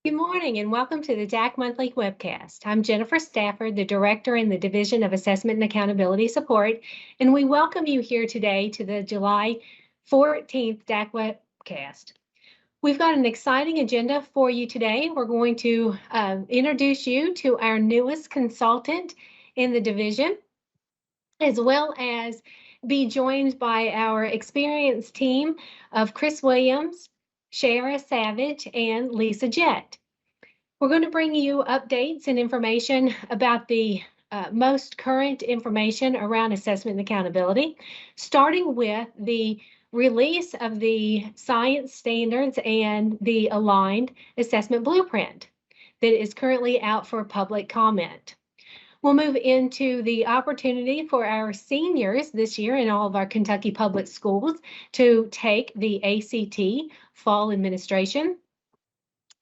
Good morning and welcome to the DAC Monthly Webcast. I'm Jennifer Stafford, the Director in the Division of Assessment and Accountability Support, and we welcome you here today to the July 14th DAC Webcast. We've got an exciting agenda for you today. We're going to introduce you to our newest consultant in the division, as well as be joined by our experienced team of Chris Williams, Shara Savage, and Lisa Jett. We're going to bring you updates and information about the most current information around assessment and accountability, starting with the release of the science standards and the aligned assessment blueprint that is currently out for public comment. We'll move into the opportunity for our seniors this year in all of our Kentucky public schools to take the ACT fall administration.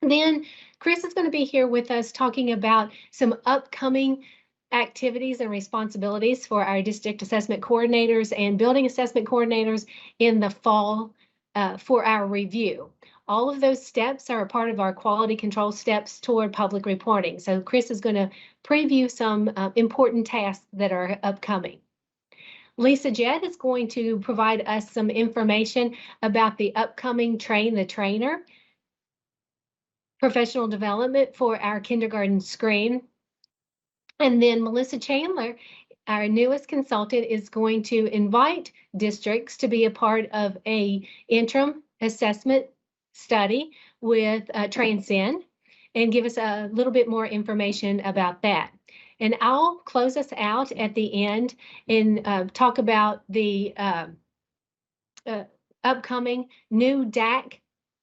Then Chris is going to be here with us talking about some upcoming activities and responsibilities for our district assessment coordinators and building assessment coordinators in the fall for our review. All of those steps are a part of our quality control steps toward public reporting. So Chris is going to preview some important tasks that are upcoming. Lisa Jett is going to provide us some information about the upcoming Train the Trainer professional development for our kindergarten screen. And then Melissa Chandler, our newest consultant, is going to invite districts to be a part of a interim assessment study with Transcend and give us a little bit more information about that. And I'll close us out at the end and talk about the upcoming new DAC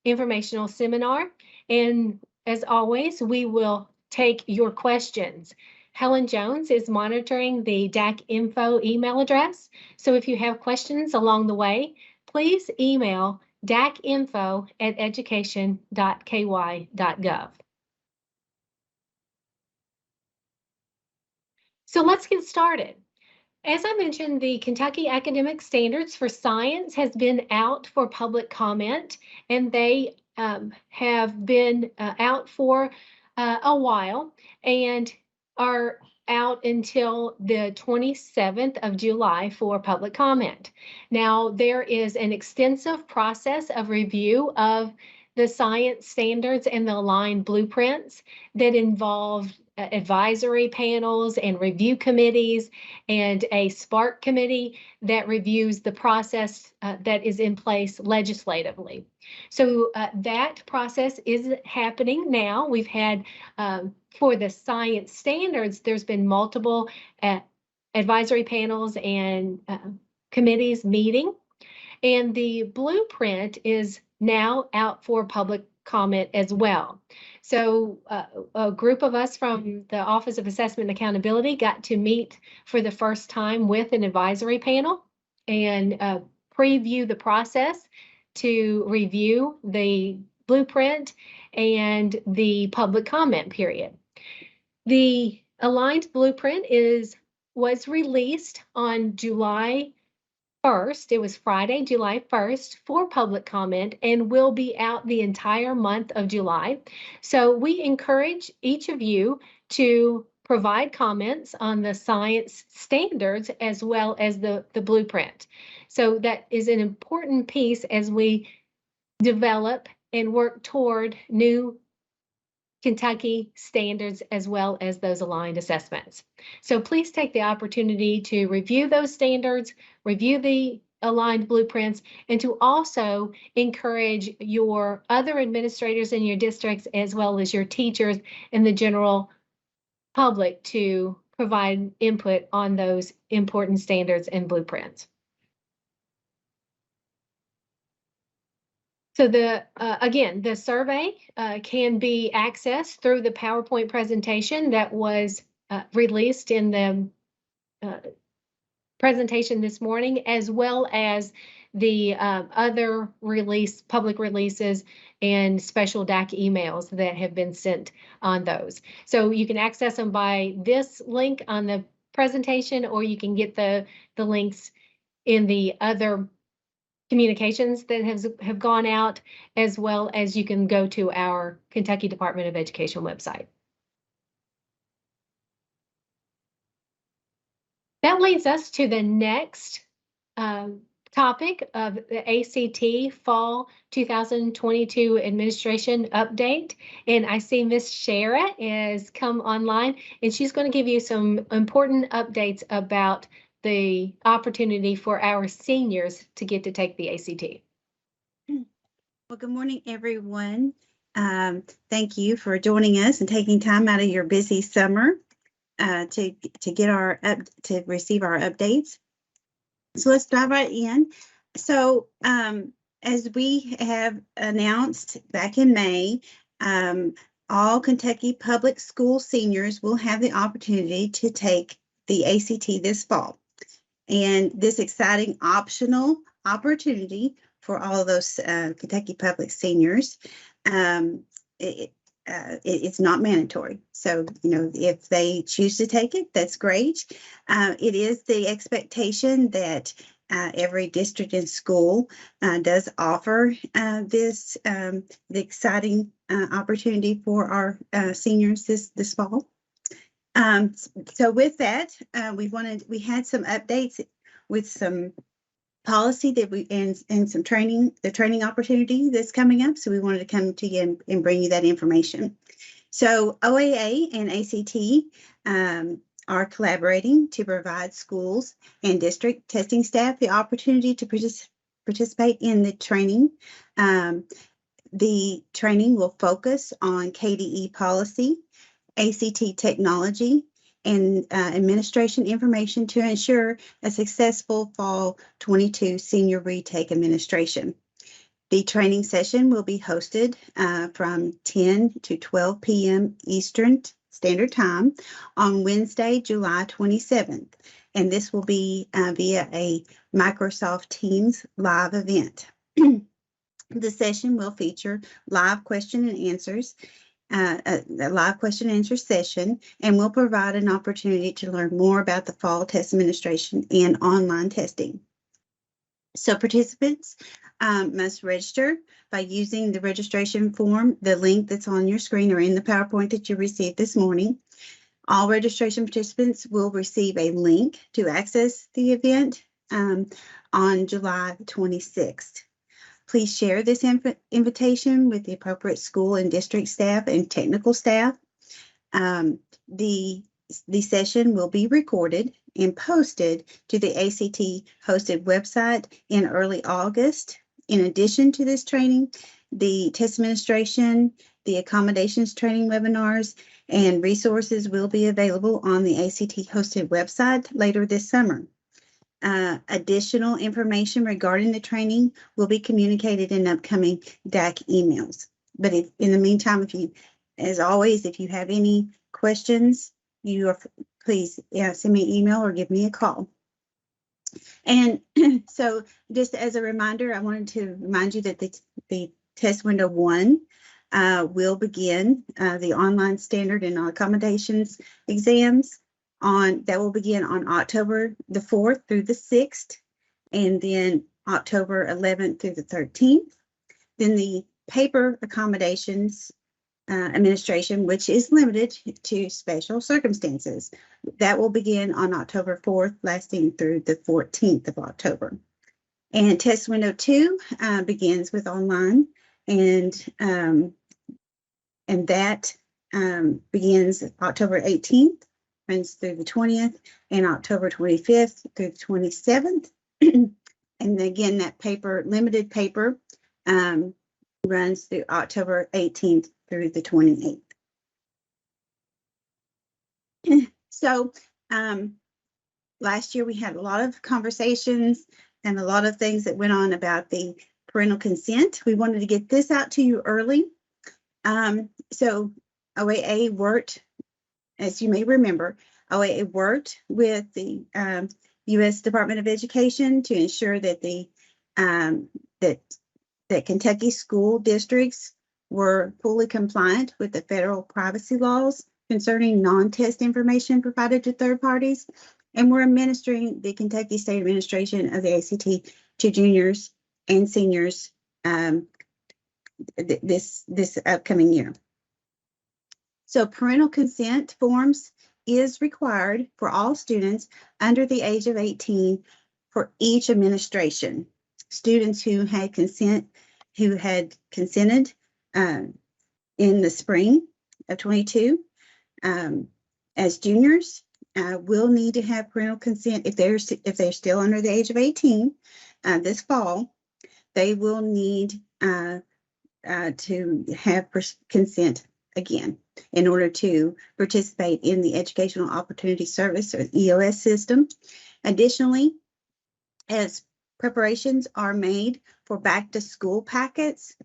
informational seminar. And as always, we will take your questions. Helen Jones is monitoring the DAC info email address. So if you have questions along the way, please email dacinfo@education.ky.gov. So let's get started. As I mentioned, the Kentucky Academic Standards for Science has been out for public comment, and they have been out for a while and are out until the 27th of July for public comment. Now, there is an extensive process of review of the science standards and the aligned blueprints that involve advisory panels and review committees and a SPARK committee that reviews the process that is in place legislatively. So that process is happening now. We've had, for the science standards, there's been multiple advisory panels and committees meeting. And the blueprint is now out for public comment as well. So a group of us from the Office of Assessment and Accountability got to meet for the first time with an advisory panel and preview the process to review the blueprint and the public comment period. The aligned blueprint was released on July 1st. It was Friday, July 1st for public comment and will be out the entire month of July. So we encourage each of you to provide comments on the science standards as well as the blueprint. So that is an important piece as we develop and work toward new Kentucky standards as well as those aligned assessments. So please take the opportunity to review those standards, review the aligned blueprints, and to also encourage your other administrators in your districts as well as your teachers and the general public to provide input on those important standards and blueprints. So again, the survey can be accessed through the PowerPoint presentation that was released in the presentation this morning, as well as the other public releases and special DAC emails that have been sent on those. So you can access them by this link on the presentation, or you can get the links in the other communications that have gone out, as well as you can go to our Kentucky Department of Education website. That leads us to the next topic of the ACT Fall 2022 Administration Update. And I see Miss Shara has come online, and she's going to give you some important updates about the opportunity for our seniors to get to take the ACT. Well, good morning, everyone. Thank you for joining us and taking time out of your busy summer to receive our updates. So let's dive right in. So as we have announced back in May, all Kentucky public school seniors will have the opportunity to take the ACT this fall. And this exciting optional opportunity for all of those Kentucky public seniors, it's not mandatory. So, if they choose to take it, that's great. It is the expectation that every district and school does offer the exciting opportunity for our seniors this fall. So with that, we had some updates with some policy that and some training, the training opportunity that's coming up. So we wanted to come to you and bring you that information. So OAA and ACT are collaborating to provide schools and district testing staff the opportunity to participate in the training. The training will focus on KDE policy, ACT technology, and administration information to ensure a successful Fall 22 senior retake administration. The training session will be hosted from 10 to 12 p.m. Eastern Standard Time on Wednesday, July 27th. And this will be via a Microsoft Teams live event. The session will feature live question and answers, a live question and answer session, and will provide an opportunity to learn more about the fall test administration and online testing. So participants must register by using the registration form, the link that's on your screen or in the PowerPoint that you received this morning. All registration participants will receive a link to access the event on July 26th. Please share this invitation with the appropriate school and district staff and technical staff. The session will be recorded and posted to the ACT hosted website in early August. In addition to this training, the test administration, the accommodations training webinars, and resources will be available on the ACT hosted website later this summer. Additional information regarding the training will be communicated in upcoming DAC emails. But in the meantime, as always, if you have any questions, please send me an email or give me a call. And so just as a reminder, I wanted to remind you that the test window 1 will begin the online standard and accommodations exams that will begin on October the 4th through the 6th, and then October 11th through the 13th. Then the paper accommodations administration, which is limited to special circumstances, that will begin on October 4th, lasting through the 14th of October. And test window 2 begins with online, and that begins October 18th. Runs through the 20th, and October 25th through the 27th. And again, that limited paper runs through October 18th through the 28th. So last year we had a lot of conversations and a lot of things that went on about the parental consent. We wanted to get this out to you early. So OAA worked, as you may remember, OAA worked with the U.S. Department of Education to ensure that that Kentucky school districts were fully compliant with the federal privacy laws concerning non-test information provided to third parties, and were administering the Kentucky State Administration of the ACT to juniors and seniors this upcoming year. So parental consent forms is required for all students under the age of 18 for each administration. Students who had consented in the spring of 22 as juniors will need to have parental consent if they're still under the age of 18 this fall. They will need to have consent again in order to participate in the Educational Opportunity Service or EOS system. Additionally, as preparations are made for back to school packets,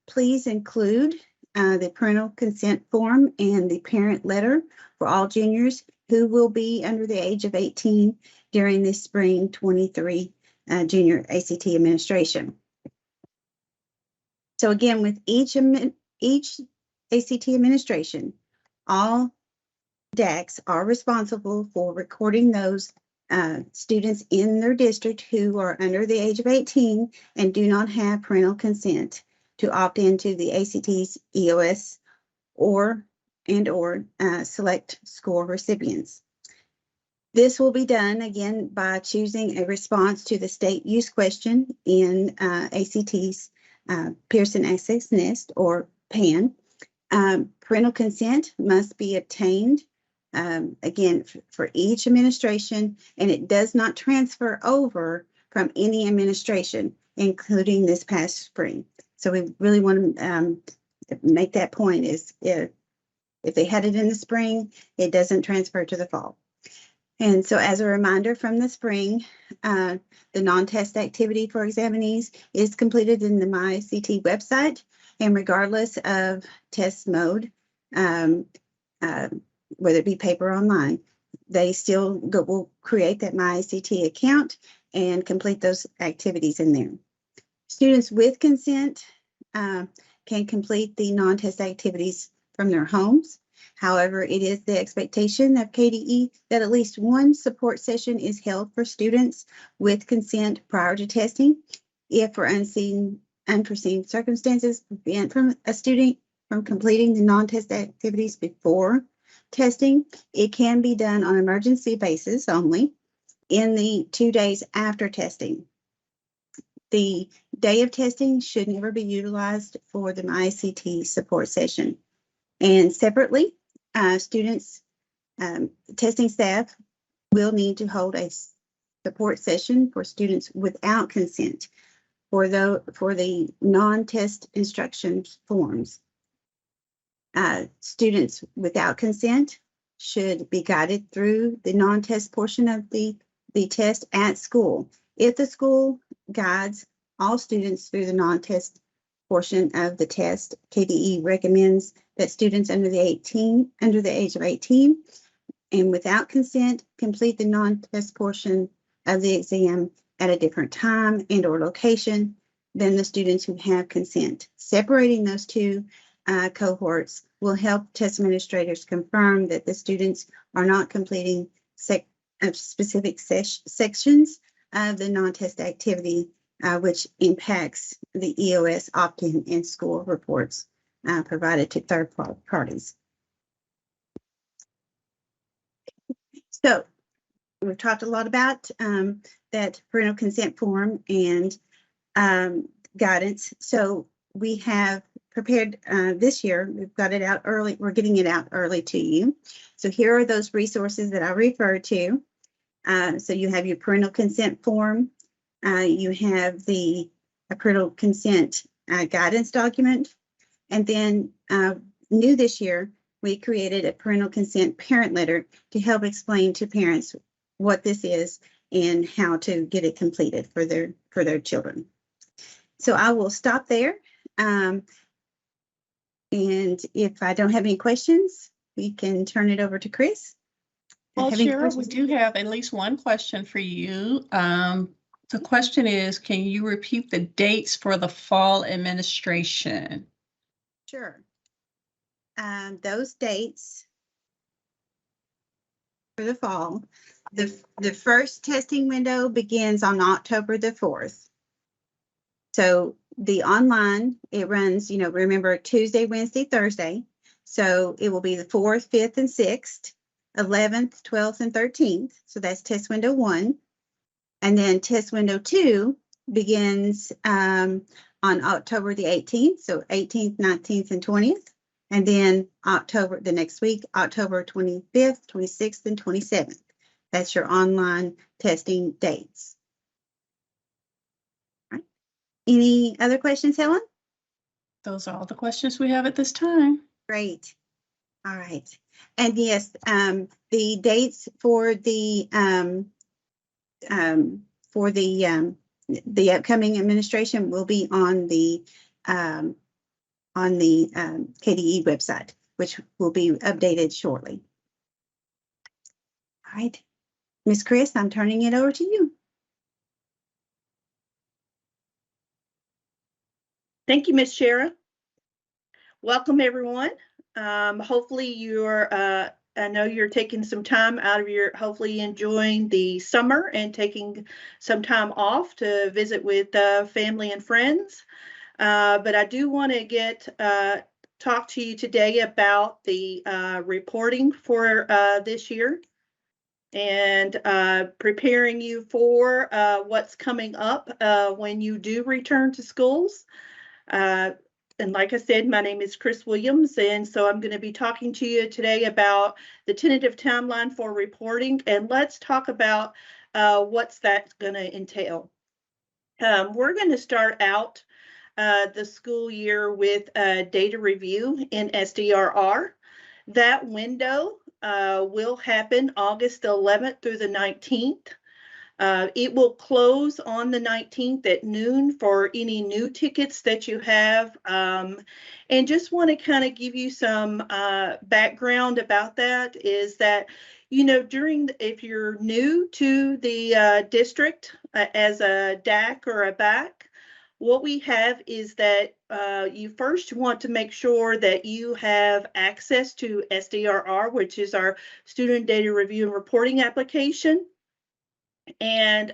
please include the parental consent form and the parent letter for all juniors who will be under the age of 18 during this spring 23 junior ACT administration. So again, with each ACT administration, all DACs are responsible for recording those students in their district who are under the age of 18 and do not have parental consent to opt into the ACT's EOS or select score recipients. This will be done again by choosing a response to the state use question in ACT's Pearson Access Nest or PAN. Parental consent must be obtained again for each administration, and it does not transfer over from any administration, including this past spring. So we really want to make that point is if they had it in the spring, it doesn't transfer to the fall. And so as a reminder from the spring, the non-test activity for examinees is completed in the MyICT website, and regardless of test mode, whether it be paper or online, they still will create that MyICT account and complete those activities in there. Students with consent can complete the non-test activities from their homes. However, it is the expectation of KDE that at least one support session is held for students with consent prior to testing. If for unforeseen circumstances prevent from a student from completing the non-test activities before testing, it can be done on an emergency basis only in the 2 days after testing. The day of testing should never be utilized for the MyICT support session. And separately, students, testing staff will need to hold a support session for students without consent for the non-test instruction forms. Students without consent should be guided through the non-test portion of the test at school. If the school guides all students through the non-test portion of the test, KDE recommends that students under the age of 18 and without consent complete the non-test portion of the exam at a different time and or location than the students who have consent. Separating those two cohorts will help test administrators confirm that the students are not completing specific sections of the non-test activity, which impacts the EOS opt-in and score reports provided to third parties. So we've talked a lot about that parental consent form and guidance. So we have prepared this year. We've got it out early. We're getting it out early to you. So here are those resources that I referred to. So you have your parental consent form. You have the parental consent guidance document. And then new this year, we created a parental consent parent letter to help explain to parents what this is and how to get it completed for their children. So I will stop there. And if I don't have any questions, we can turn it over to Chris. Well, Cheryl, we do have at least one question for you. The question is, can you repeat the dates for the fall administration? Sure. Those dates for the fall, the first testing window begins on October the 4th. So the online, it runs, remember Tuesday, Wednesday, Thursday. So it will be the 4th, 5th, and 6th, 11th, 12th, and 13th. So that's test window 1. And then test window 2 begins on October the 18th. So 18th, 19th, and 20th. And then the next week, October 25th, 26th, and 27th. That's your online testing dates. All right. Any other questions, Helen? Those are all the questions we have at this time. Great. All right. And yes, the dates for the upcoming administration will be on the KDE website, which will be updated shortly. All right. Ms. Chris, I'm turning it over to you. Thank you, Ms. Shara. Welcome, everyone. Hopefully I know you're taking some time out of hopefully enjoying the summer and taking some time off to visit with family and friends. But I do want to talk to you today about the reporting for this year and preparing you for what's coming up when you do return to schools. And like I said, my name is Chris Williams, and so I'm going to be talking to you today about the tentative timeline for reporting, and let's talk about what's that going to entail. We're going to start out the school year with data review in SDRR. That window will happen August 11th through the 19th. It will close on the 19th at noon for any new tickets that you have. And just want to kind of give you some background about that is that, if you're new to the district as a DAC or a BAC, what we have is that you first want to make sure that you have access to SDRR, which is our Student Data Review and Reporting application. And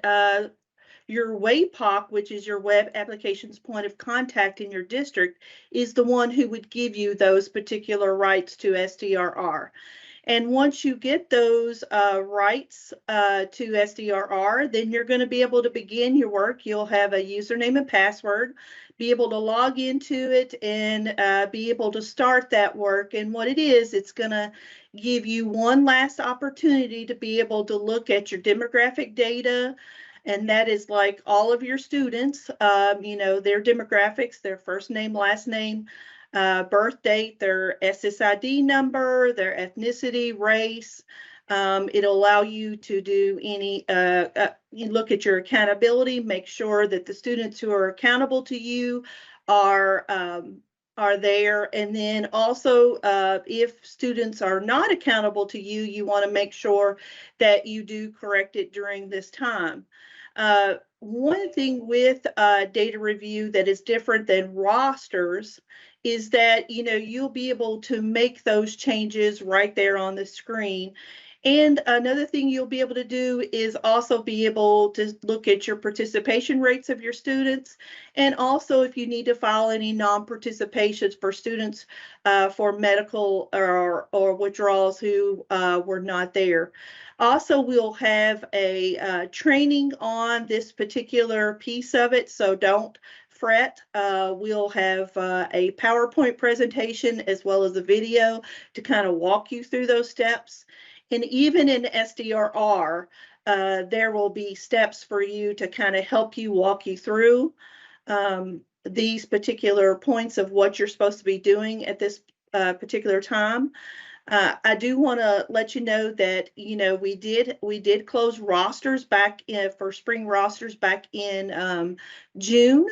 your WAPOC, which is your Web Applications Point of Contact in your district, is the one who would give you those particular rights to SDRR. And once you get those rights to SDRR, then you're going to be able to begin your work. You'll have a username and password, be able to log into it and be able to start that work. And what it is, it's going to give you one last opportunity to be able to look at your demographic data. And that is like all of your students, their demographics, their first name, last name, birth date, their SSID number, their ethnicity, race. It'll allow you to do you look at your accountability, make sure that the students who are accountable to you are there. And then also, if students are not accountable to you, you want to make sure that you do correct it during this time. One thing with data review that is different than rosters is that, you'll be able to make those changes right there on the screen. And another thing you'll be able to do is also be able to look at your participation rates of your students. And also if you need to file any non-participations for students for medical or withdrawals who were not there. Also, we'll have a training on this particular piece of it, so don't fret. We'll have a PowerPoint presentation as well as a video to kind of walk you through those steps. And even in SDRR, there will be steps for you to kind of help you walk you through these particular points of what you're supposed to be doing at this particular time. I do want to let you know that, we did close rosters back for spring rosters back in June.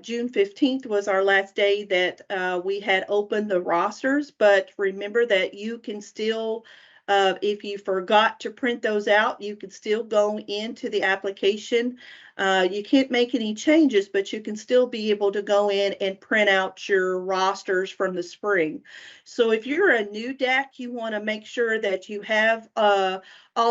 June 15th was our last day that we had opened the rosters, but remember that you can still, if you forgot to print those out, you can still go into the application. You can't make any changes, but you can still be able to go in and print out your rosters from the spring. So if you're a new DAC, you want to make sure that you have all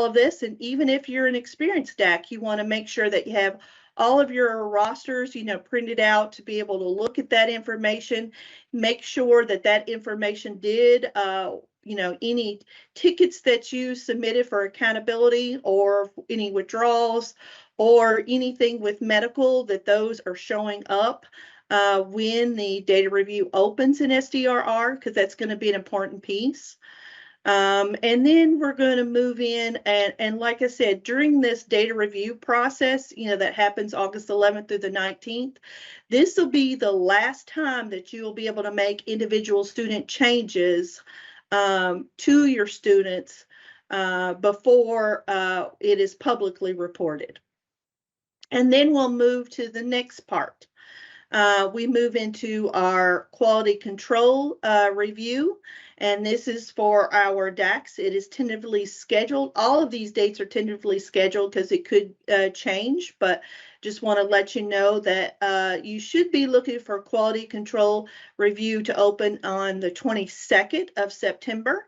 of this. And even if you're an experienced DAC, you want to make sure that you have all of your rosters, printed out to be able to look at that information. Make sure that that information did, any tickets that you submitted for accountability or any withdrawals or anything with medical, that those are showing up when the data review opens in SDRR, because that's going to be an important piece. And then we're going to move in and like I said, during this data review process, that happens August 11th through the 19th, this will be the last time that you will be able to make individual student changes to your students before it is publicly reported. And then we'll move to the next part. We move into our quality control review, and this is for our DACs. It is tentatively scheduled. All of these dates are tentatively scheduled because it could change, but just want to let you know that you should be looking for quality control review to open on the 22nd of September.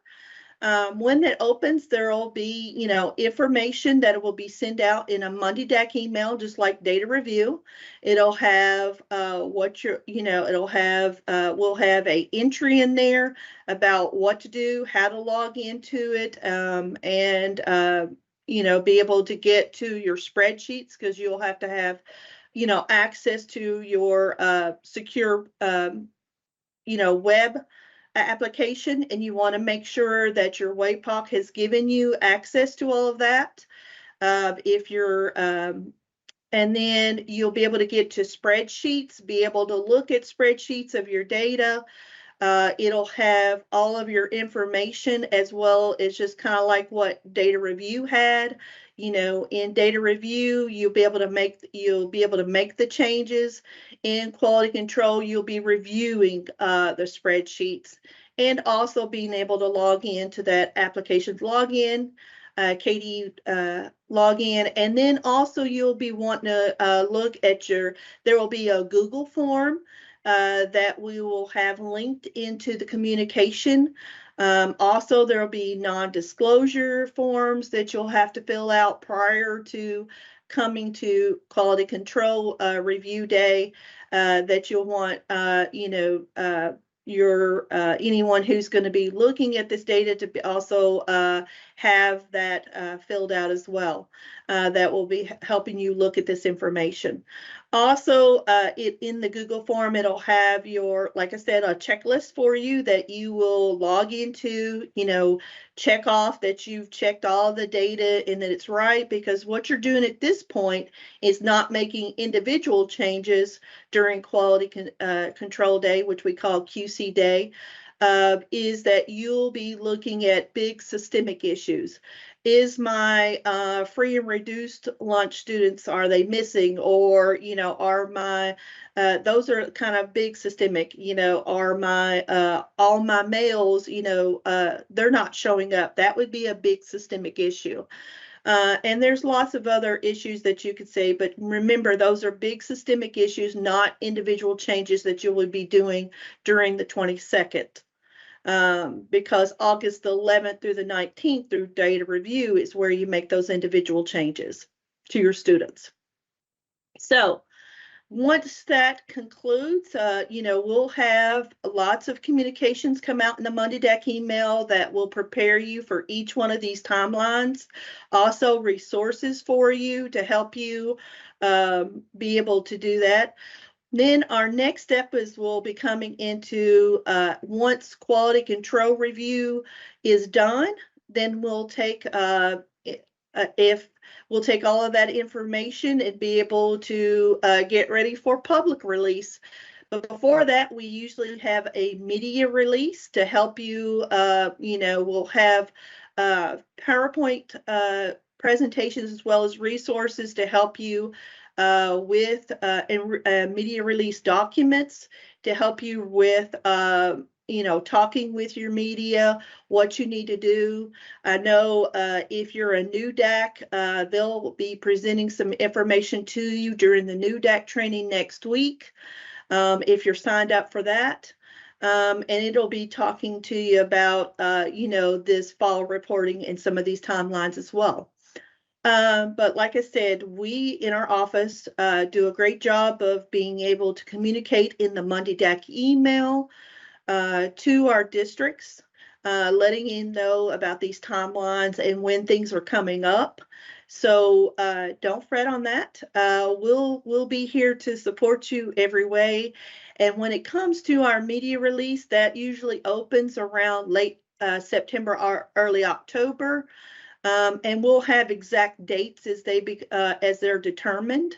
When that opens, there will be, information that will be sent out in a Monday DAC email, just like data review. It'll have it'll have, we'll have a entry in there about what to do, how to log into it, and be able to get to your spreadsheets, because you'll have to have, access to your secure, web application, and you want to make sure that your WAPOC has given you access to all of that. And then you'll be able to get to spreadsheets, be able to look at spreadsheets of your data. It'll have all of your information, as well as just kind of like what data review had. In data review, you'll be able to make the changes. In quality control, you'll be reviewing the spreadsheets and also being able to log into that application's login, KD login, and then also you'll be wanting to look at there will be a Google form that we will have linked into the communication. Also, there will be non-disclosure forms that you'll have to fill out prior to coming to quality control review day, that you'll want, anyone who's going to be looking at this data to also have that filled out as well. That will be helping you look at this information. Also, in the Google form, it'll have like I said, a checklist for you that you will log into, check off that you've checked all the data and that it's right, because what you're doing at this point is not making individual changes during quality control day, which we call QC day, is that you'll be looking at big systemic issues. Is my free and reduced lunch students, are they missing? Or, are my, those are kind of big systemic, are my, all my males, they're not showing up. That would be a big systemic issue. And there's lots of other issues that you could say, but remember, those are big systemic issues, not individual changes that you will be doing during the 22nd. Because August 11th through the 19th through data review is where you make those individual changes to your students. So once that concludes, we'll have lots of communications come out in the Monday DAC email that will prepare you for each one of these timelines. Also, resources for you to help you be able to do that. Then our next step is we'll be coming into, once quality control review is done, then we'll take, we'll take all of that information and be able to get ready for public release. But before that, we usually have a media release to help you. We'll have PowerPoint presentations as well as resources to help you with media release documents to help you with talking with your media, what you need to do. I know if you're a new DAC, they'll be presenting some information to you during the new DAC training next week, if you're signed up for that. And it'll be talking to you about, this fall reporting and some of these timelines as well. But like I said, we in our office do a great job of being able to communicate in the Monday DAC email to our districts, letting you know about these timelines and when things are coming up. So don't fret on that. We'll be here to support you every way. And when it comes to our media release, that usually opens around late September or early October. And we'll have exact dates as they're determined.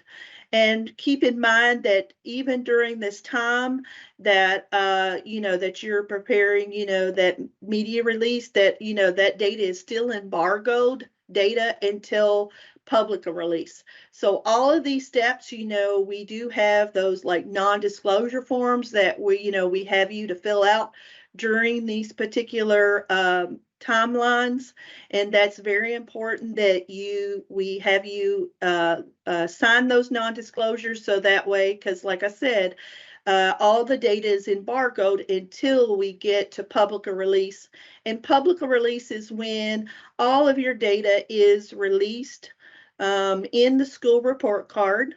And keep in mind that even during this time that that you're preparing, that media release, that that data is still embargoed data until public release. So all of these steps, we do have those like non-disclosure forms that we have you to fill out during these particular timelines, and that's very important that we have you sign those non-disclosures, so that way, because like I said, all the data is embargoed until we get to public release. And public release is when all of your data is released in the school report card.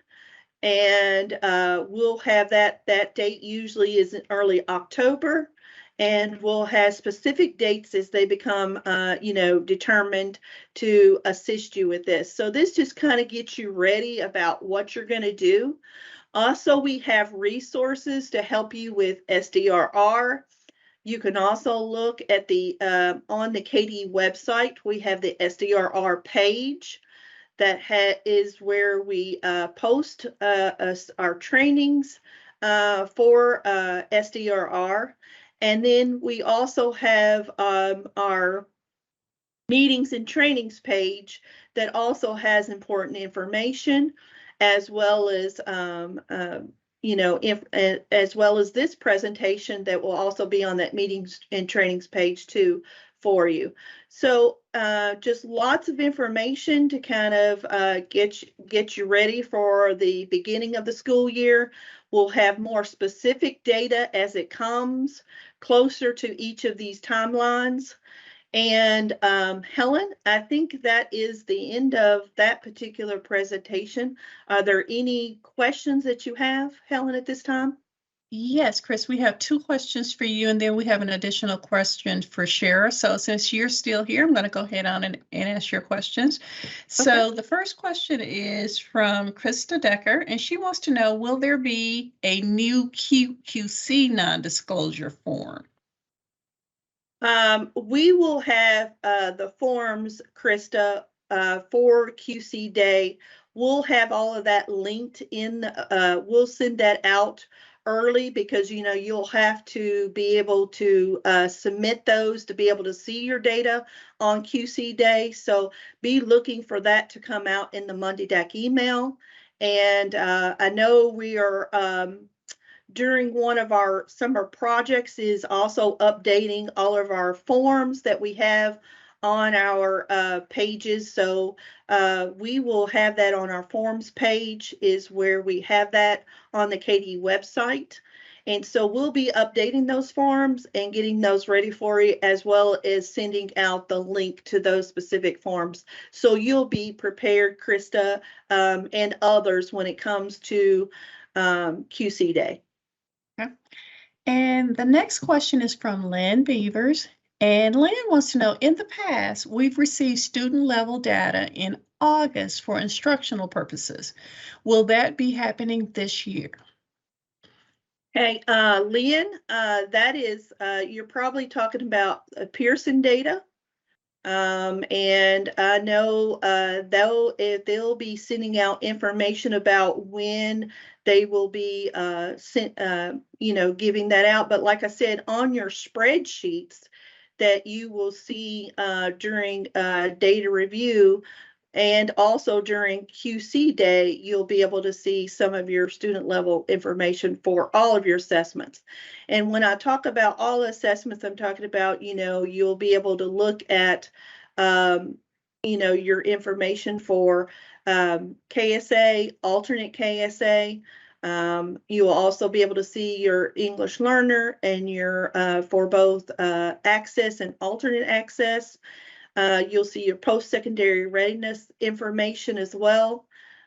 And we'll have that date usually is in early October. And we'll have specific dates as they become, determined to assist you with this. So this just kind of gets you ready about what you're going to do. Also, we have resources to help you with SDRR. You can also look at the on the KD website. We have the SDRR page that is where we post our trainings for SDRR. And then we also have our meetings and trainings page that also has important information, as well as as well as this presentation that will also be on that meetings and trainings page too for you. So just lots of information to kind of get you ready for the beginning of the school year. We'll have more specific data as it comes closer to each of these timelines. And Helen, I think that is the end of that particular presentation. Are there any questions that you have, Helen, at this time? Yes, Chris, we have 2 questions for you, and then we have an additional question for Shara. So since you're still here, I'm going to go ahead on and ask your questions. So the first question is from Krista Decker, and she wants to know, will there be a new QC non-disclosure form? We will have the forms, Krista, for QC Day. We'll have all of that linked in. We'll send that out early because you'll have to be able to submit those to be able to see your data on QC Day. So be looking for that to come out in the Monday DAC email. And I know we are during one of our summer projects is also updating all of our forms that we have on our pages. So we will have that on our forms page is where we have that on the KD website. And so we'll be updating those forms and getting those ready for you, as well as sending out the link to those specific forms. So you'll be prepared, Krista, and others when it comes to QC Day. Okay. And the next question is from Lynn Beavers. And Lynn wants to know, in the past, we've received student level data in August for instructional purposes. Will that be happening this year? Hey, Lynn, that is, you're probably talking about Pearson data. And I know they'll be sending out information about when they will be giving that out. But like I said, on your spreadsheets that you will see during data review and also during QC Day, you'll be able to see some of your student level information for all of your assessments. And when I talk about all assessments, I'm talking about, you'll be able to look at, your information for KSA, alternate KSA. You will also be able to see your English learner and your for both access and alternate access. You'll see your post-secondary readiness information as well.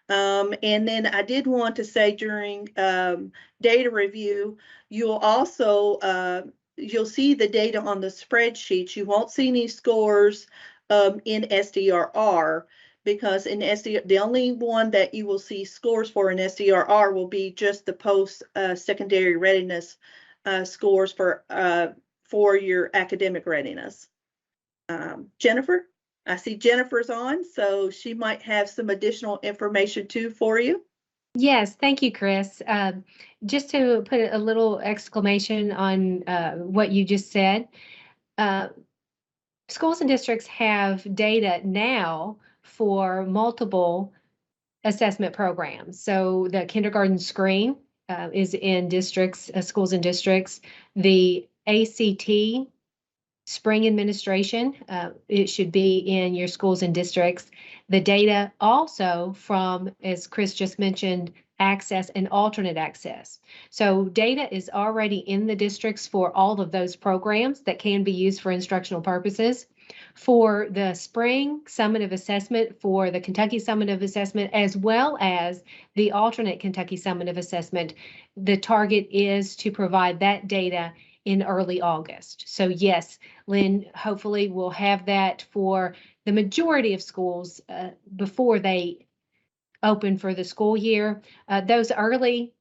And then I did want to say during data review, you'll also you'll see the data on the spreadsheets. You won't see any scores in SDRR, because in SDR, the only one that you will see scores for in SDRR will be just the post secondary readiness scores for your academic readiness. Jennifer, I see Jennifer's on, so she might have some additional information too for you. Yes, thank you, Chris. Just to put a little exclamation on what you just said, schools and districts have data now for multiple assessment programs. So the kindergarten screen is in districts, schools and districts. The ACT spring administration, it should be in your schools and districts. The data also from, as Chris just mentioned, access and alternate access. So data is already in the districts for all of those programs that can be used for instructional purposes. For the spring summative assessment, for the Kentucky summative assessment, as well as the alternate Kentucky summative assessment, the target is to provide that data in early August. So yes, Lynn, hopefully we'll have that for the majority of schools before they open for the school year. Those early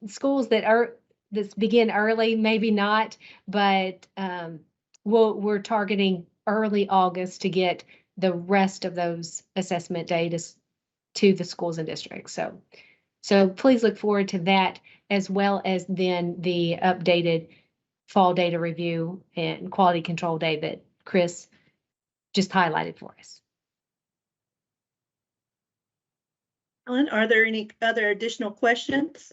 schools that begin early, maybe not, but we're targeting early August to get the rest of those assessment data to the schools and districts. So please look forward to that, as well as then the updated fall data review and quality control day that Chris just highlighted for us. Ellen, are there any other additional questions?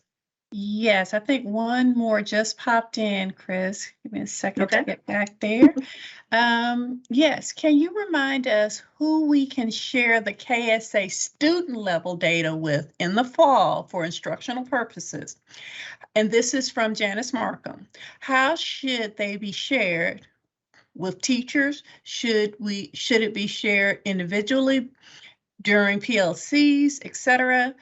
Yes, I think one more just popped in, Chris. Give me a second Okay. to get back there. Yes, can you remind us who we can share the KSA student level data with in the fall for instructional purposes? And this is from Janice Markham. How should they be shared with teachers? Should it be shared individually during PLCs, etc.?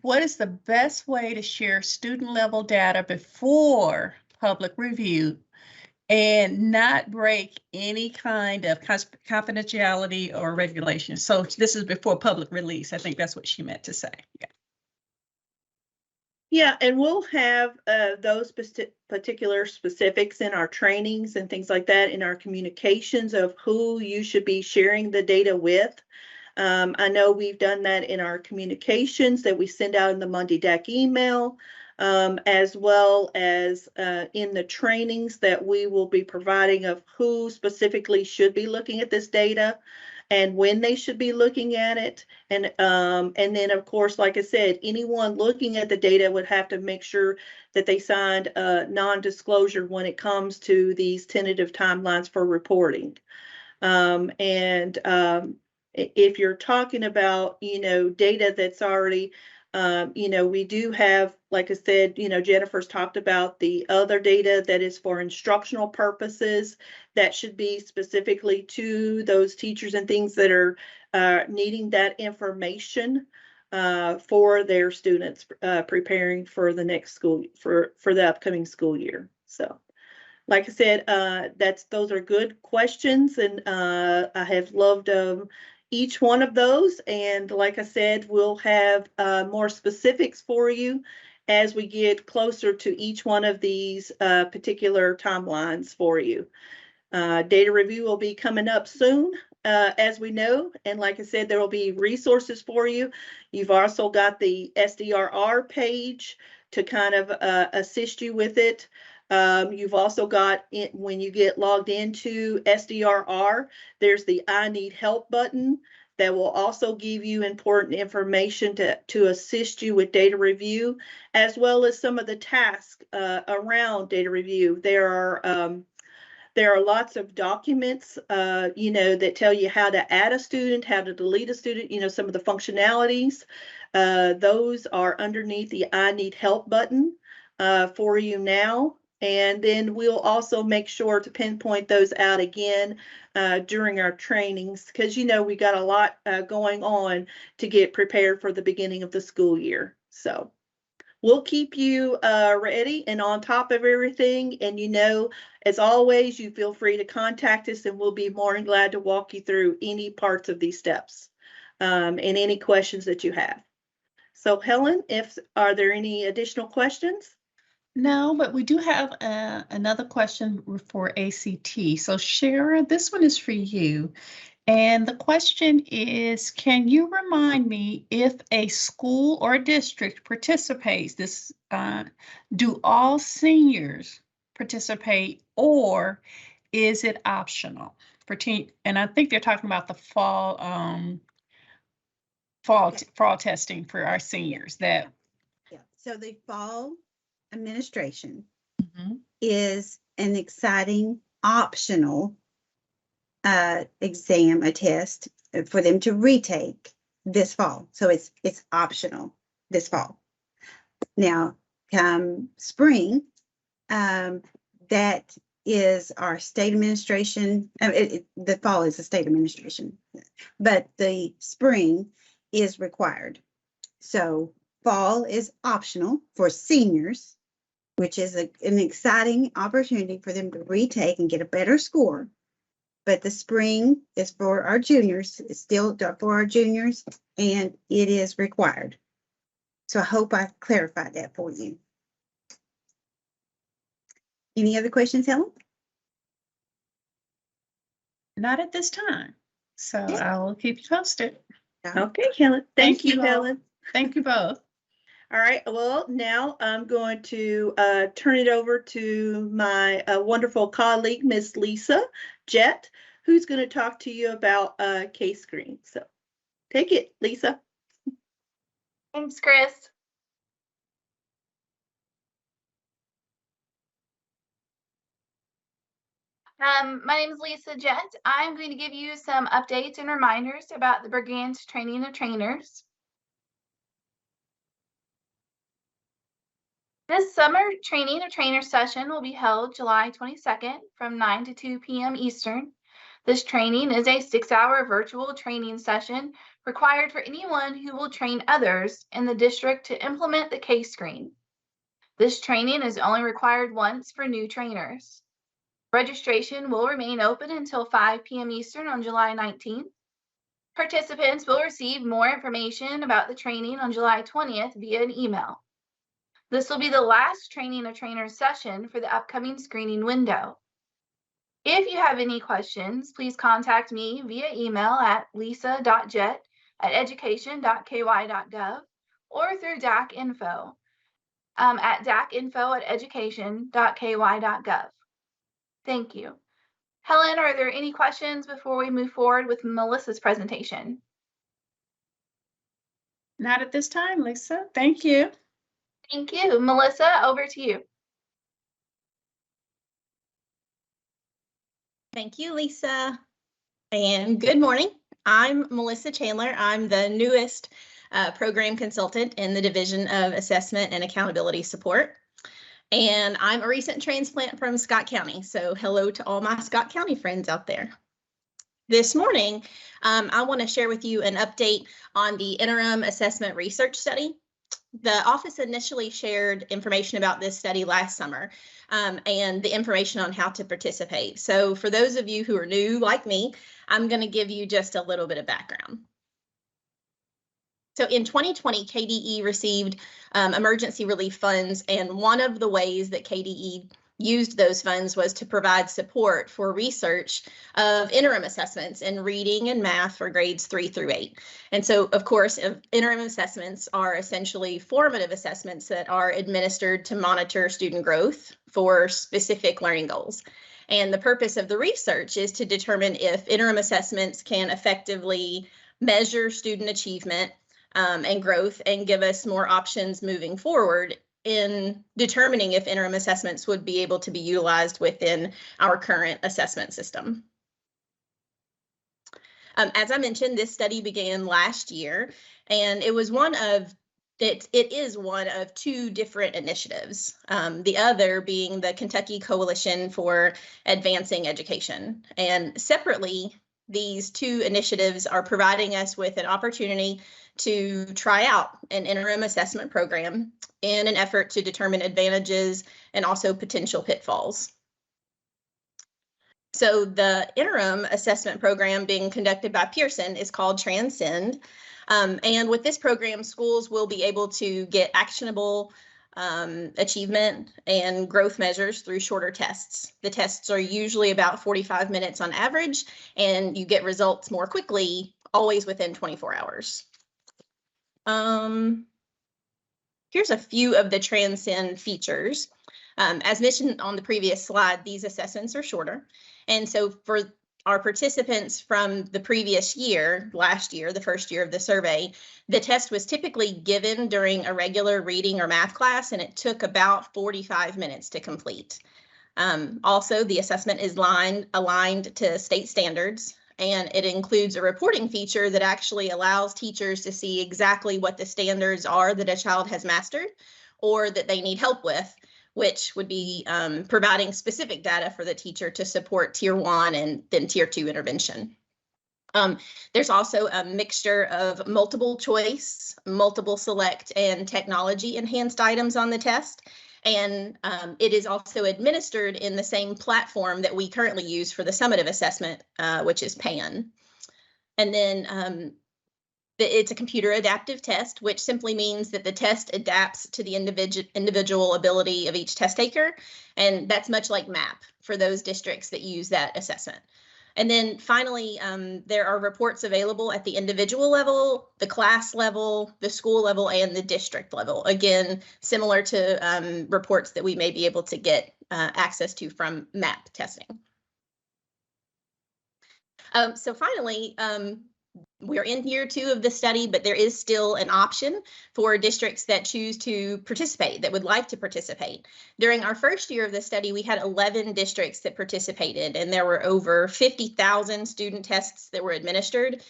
What is the best way to share student level data before public review and not break any kind of confidentiality or regulation? So this is before public release. I think that's what she meant to say. Yeah. Yeah, and we'll have those particular specifics in our trainings and things like that, in our communications of who you should be sharing the data with. I know we've done that in our communications that we send out in the Monday DAC email, as well as in the trainings that we will be providing of who specifically should be looking at this data and when they should be looking at it. And then, of course, like I said, anyone looking at the data would have to make sure that they signed a non-disclosure when it comes to these tentative timelines for reporting. If you're talking about, data that's already, we do have, like I said, Jennifer's talked about the other data that is for instructional purposes that should be specifically to those teachers and things that are needing that information for their students preparing for the next school, for the upcoming school year. So, like I said, those are good questions, and I have loved each one of those. And like I said, we'll have more specifics for you as we get closer to each one of these particular timelines for you. Data review will be coming up soon, as we know. And like I said, there will be resources for you. You've also got the SDRR page to kind of assist you with it. You've also got, when you get logged into SDRR, there's the I Need Help button that will also give you important information to assist you with data review, as well as some of the tasks around data review. There are lots of documents, that tell you how to add a student, how to delete a student, some of the functionalities. Those are underneath the I Need Help button for you now. And then we'll also make sure to pinpoint those out again during our trainings, because we got a lot going on to get prepared for the beginning of the school year. So we'll keep you ready and on top of everything. And as always, you feel free to contact us, and we'll be more than glad to walk you through any parts of these steps and any questions that you have. So Helen, are there any additional questions? No, but we do have another question for ACT. So Shara, this one is for you. And the question is, can you remind me if a school or district participates, do all seniors participate, or is it optional for teen? And I think they're talking about the fall testing for our seniors that. Yeah. So the fall administration Mhm. is an exciting optional exam, a test for them to retake this fall. So it's optional this fall. Now, come spring, that is our state administration. The fall is the state administration, but the spring is required. So fall is optional for seniors, which is an exciting opportunity for them to retake and get a better score. But the spring is for our juniors. It's still for our juniors, and it is required. So I hope I clarified that for you. Any other questions, Helen? Not at this time. So I will keep you posted. Okay, Helen. Thank you, all. Helen. Thank you both. All right. Well, now I'm going to turn it over to my wonderful colleague, Miss Lisa Jett, who's going to talk to you about case screen. So take it, Lisa. Thanks, Chris. My name is Lisa Jett. I'm going to give you some updates and reminders about the brigand's training of trainers. This summer training of trainers session will be held July 22nd from 9 to 2 p.m. Eastern. This training is a 6-hour virtual training session required for anyone who will train others in the district to implement the case screen. This training is only required once for new trainers. Registration will remain open until 5 p.m. Eastern on July 19th. Participants will receive more information about the training on July 20th via an email. This will be the last training of trainers session for the upcoming screening window. If you have any questions, please contact me via email at lisa.jett@education.ky.gov or through DAC info at dacinfo@education.ky.gov. Thank you. Helen, are there any questions before we move forward with Melissa's presentation? Not at this time, Lisa. Thank you. Thank you. Melissa, over to you. Thank you, Lisa. And good morning. I'm Melissa Chandler. I'm the newest program consultant in the Division of Assessment and Accountability Support. And I'm a recent transplant from Scott County. So hello to all my Scott County friends out there. This morning, I want to share with you an update on the Interim Assessment Research Study. The office initially shared information about this study last summer and the information on how to participate. So for those of you who are new like me, I'm going to give you just a little bit of background. So in 2020, KDE received emergency relief funds, and one of the ways that KDE used those funds was to provide support for research of interim assessments in reading and math for grades 3 through 8. And so, of course, interim assessments are essentially formative assessments that are administered to monitor student growth for specific learning goals. And the purpose of the research is to determine if interim assessments can effectively measure student achievement and growth and give us more options moving forward in determining if interim assessments would be able to be utilized within our current assessment system. As I mentioned, this study began last year, and it was one of it is one of two different initiatives, the other being the Kentucky Coalition for Advancing Education. And separately, these two initiatives are providing us with an opportunity to try out an interim assessment program in an effort to determine advantages and also potential pitfalls. So the interim assessment program being conducted by Pearson is called Transcend. And with this program, schools will be able to get actionable achievement and growth measures through shorter tests. The tests are usually about 45 minutes on average, and you get results more quickly, always within 24 hours. Here's a few of the Transcend features. As mentioned on the previous slide, these assessments are shorter. And so for our participants from the previous year, last year, the first year of the survey, the test was typically given during a regular reading or math class, and it took about 45 minutes to complete. Also, the assessment is aligned to state standards, and it includes a reporting feature that actually allows teachers to see exactly what the standards are that a child has mastered or that they need help with, which would be providing specific data for the teacher to support Tier 1 and then Tier 2 intervention. There's also a mixture of multiple choice, multiple select, and technology enhanced items on the test. And it is also administered in the same platform that we currently use for the summative assessment, which is PAN. And then it's a computer adaptive test, which simply means that the test adapts to the individual ability of each test taker. And that's much like MAP for those districts that use that assessment. And then finally, there are reports available at the individual level, the class level, the school level, and the district level. Again, similar to reports that we may be able to get access to from MAP testing. So finally, we're in year 2 of the study, but there is still an option for districts that choose to participate, that would like to participate. During our first year of the study, we had 11 districts that participated, and there were over 50,000 student tests that were administered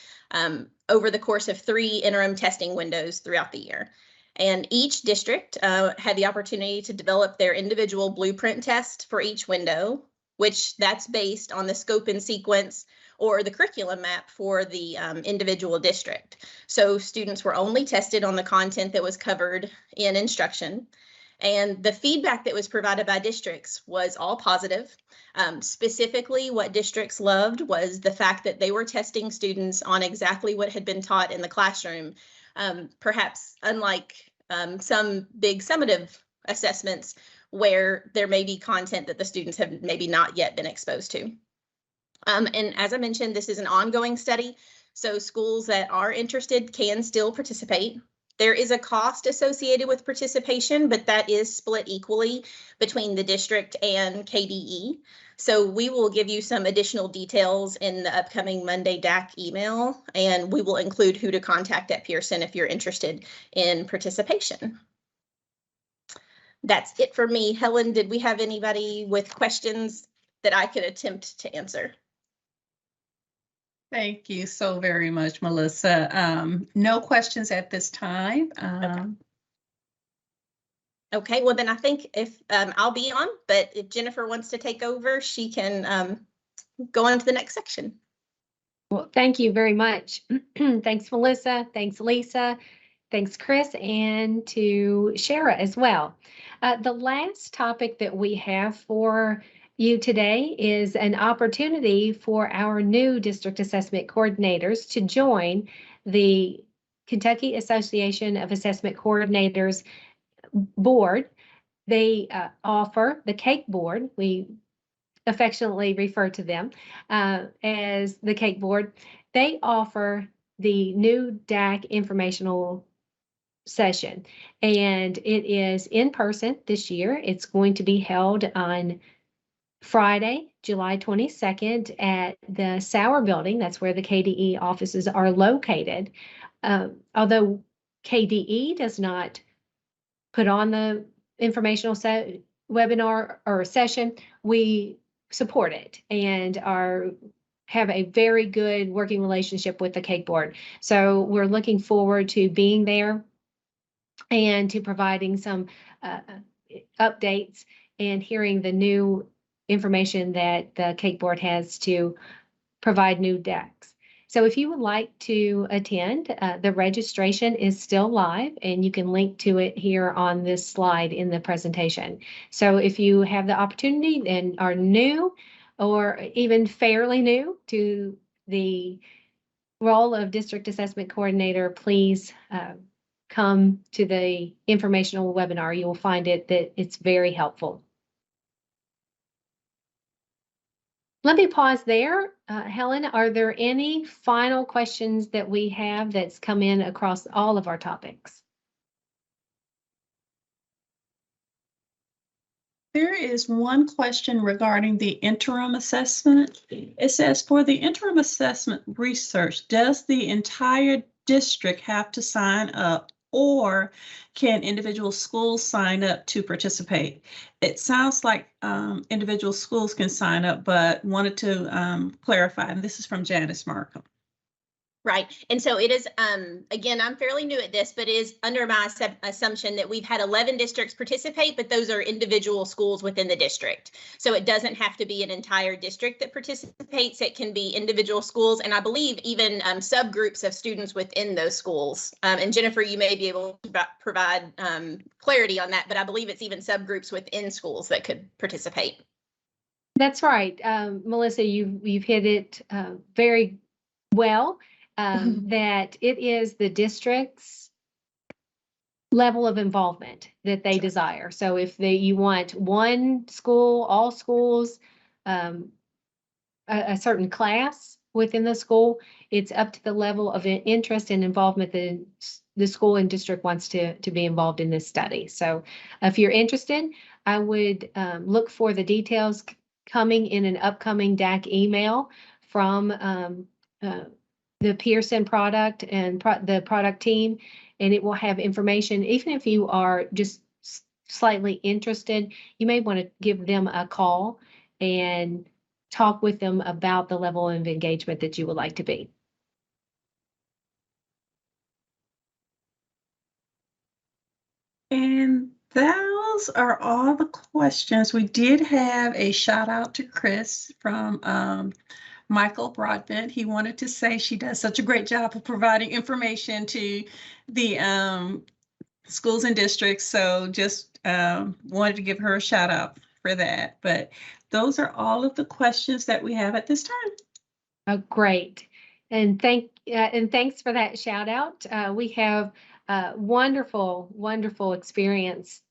over the course of 3 interim testing windows throughout the year. And each district had the opportunity to develop their individual blueprint test for each window, which that's based on the scope and sequence or the curriculum map for the individual district. So students were only tested on the content that was covered in instruction. And the feedback that was provided by districts was all positive. Specifically, what districts loved was the fact that they were testing students on exactly what had been taught in the classroom, perhaps unlike some big summative assessments where there may be content that the students have maybe not yet been exposed to. And as I mentioned, this is an ongoing study, so schools that are interested can still participate. There is a cost associated with participation, but that is split equally between the district and KDE. So we will give you some additional details in the upcoming Monday DAC email, and we will include who to contact at Pearson if you're interested in participation. That's it for me. Helen, did we have anybody with questions that I could attempt to answer? Thank you so very much, Melissa. No questions at this time. Okay, well then I think if I'll be on, but if Jennifer wants to take over, she can go on to the next section. Well, thank you very much. Thanks, Melissa. Thanks, Lisa. Thanks, Chris, and to Shara as well. The last topic that we have for you today is an opportunity for our new district assessment coordinators to join the Kentucky Association of Assessment Coordinators board. They offer the CAKE board. We affectionately refer to them as the CAKE board. They offer the new DAC informational session, and it is in person this year. It's going to be held on Friday, July 22nd at the Sauer Building. That's where the KDE offices are located. Although KDE does not put on the informational webinar or session, we support it and have a very good working relationship with the CAKE board. So we're looking forward to being there and to providing some updates and hearing the new information that the Cake Board has to provide new DACs. So if you would like to attend, the registration is still live, and you can link to it here on this slide in the presentation. So if you have the opportunity and are new or even fairly new to the role of District Assessment Coordinator, please come to the informational webinar. You will find that it's very helpful. Let me pause there. Helen, are there any final questions that we have that's come in across all of our topics? There is one question regarding the interim assessment. It says, for the interim assessment research, does the entire district have to sign up, or can individual schools sign up to participate? It sounds like individual schools can sign up, but wanted to clarify, and this is from Janice Markham. Right. And so it is, again, I'm fairly new at this, but it is under my assumption that we've had 11 districts participate, but those are individual schools within the district. So it doesn't have to be an entire district that participates. It can be individual schools, and I believe even subgroups of students within those schools. And Jennifer, you may be able to provide clarity on that, but I believe it's even subgroups within schools that could participate. That's right. Melissa, you've hit it very well. That it is the district's level of involvement that they desire. So if you want one school, all schools, a certain class within the school, it's up to the level of interest and involvement that the school and district wants to be involved in this study. So if you're interested, I would look for the details coming in an upcoming DAC email from the Pearson product and the product team, and it will have information. Even if you are just slightly interested, you may want to give them a call and talk with them about the level of engagement that you would like to be. And those are all the questions. We did have a shout out to Chris from Michael Broadbent. He wanted to say she does such a great job of providing information to the schools and districts. So just wanted to give her a shout out for that. But those are all of the questions that we have at this time. Oh, great. And thanks for that shout out. We have wonderful, wonderful experience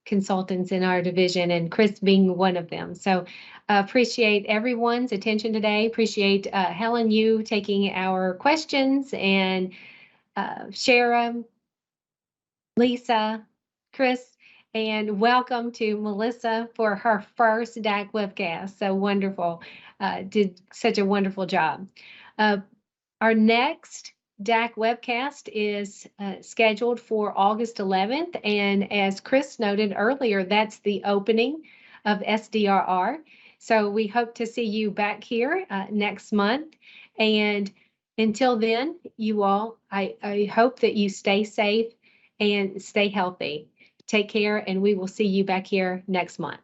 consultants in our division, and Chris being one of them. So appreciate everyone's attention today. Appreciate Helen, you taking our questions, and Shara, Lisa, Chris, and welcome to Melissa for her first DAC Webcast. So wonderful. Did such a wonderful job. Our next DAC Webcast is scheduled for August 11th. And as Chris noted earlier, that's the opening of SDRR. So we hope to see you back here next month. And until then, you all, I hope that you stay safe and stay healthy. Take care, and we will see you back here next month.